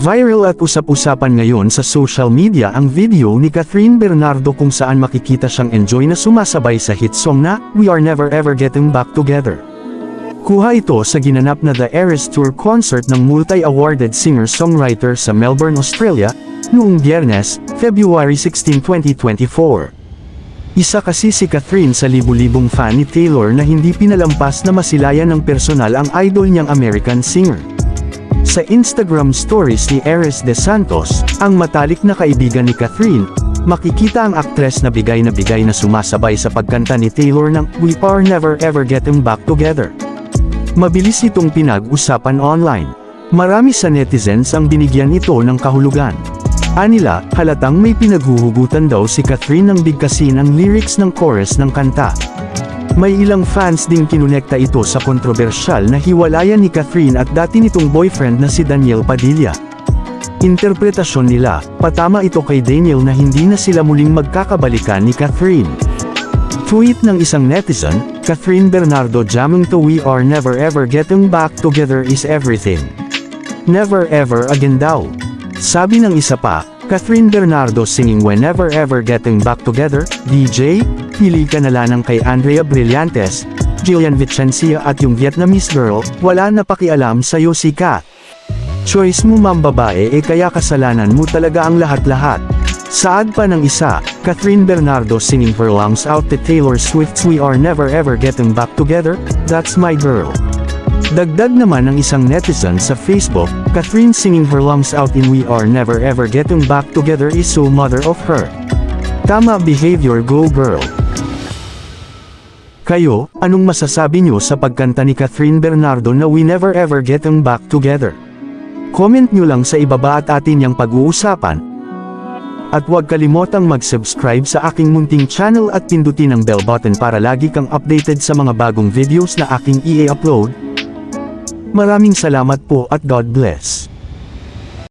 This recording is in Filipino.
Viral at usap-usapan ngayon sa social media ang video ni Kathryn Bernardo kung saan makikita siyang enjoy na sumasabay sa hit song na We Are Never Ever Getting Back Together. Kuha ito sa ginanap na The Eras Tour concert ng multi-awarded singer-songwriter sa Melbourne, Australia, noong Biyernes, February 16, 2024. Isa kasi si Kathryn sa libu-libong fan ni Taylor na hindi pinalampas na masilayan ng personal ang idol niyang American singer. Sa Instagram stories ni Eris De Santos, ang matalik na kaibigan ni Kathryn, makikita ang aktres na bigay na sumasabay sa pagkanta ni Taylor ng We Are Never Ever Getting Back Together. Mabilis itong pinag-usapan online. Marami sa netizens ang binigyan ito ng kahulugan. Anila, halatang may pinaghuhugutan daw si Kathryn ng bigkasin ang lyrics ng chorus ng kanta. May ilang fans ding kinonekta ito sa kontrobersyal na hiwalayan ni Kathryn at dati nitong boyfriend na si Daniel Padilla. Interpretasyon nila, patama ito kay Daniel na hindi na sila muling magkakabalikan ni Kathryn. Tweet ng isang netizen, Kathryn Bernardo jamming to We Are Never Ever Getting Back Together is everything. Never ever again daw. Sabi ng isa pa, Kathryn Bernardo singing Whenever Ever Getting Back Together, DJ, pili ka na lang kay Andrea Brillantes, Jillian Vicencia at yung Vietnamese girl, wala na pakialam sa'yo si Kat. Choice mo mambabae kaya kasalanan mo talaga ang lahat-lahat. Saad pa ng isa, Kathryn Bernardo singing her lungs out to Taylor Swift's We Are Never Ever Getting Back Together, That's My Girl. Dagdag naman ng isang netizen sa Facebook, Kathryn singing her lungs out in We Are Never Ever Getting Back Together is so mother of her. Tama behavior, go girl. Kayo, anong masasabi nyo sa pagkanta ni Kathryn Bernardo na We Never Ever Getting Back Together? Comment nyo lang sa ibaba at atin yang pag-uusapan. At huwag kalimotang mag-subscribe sa aking munting channel at pindutin ang bell button para lagi kang updated sa mga bagong videos na aking i-upload. Maraming salamat po at God bless.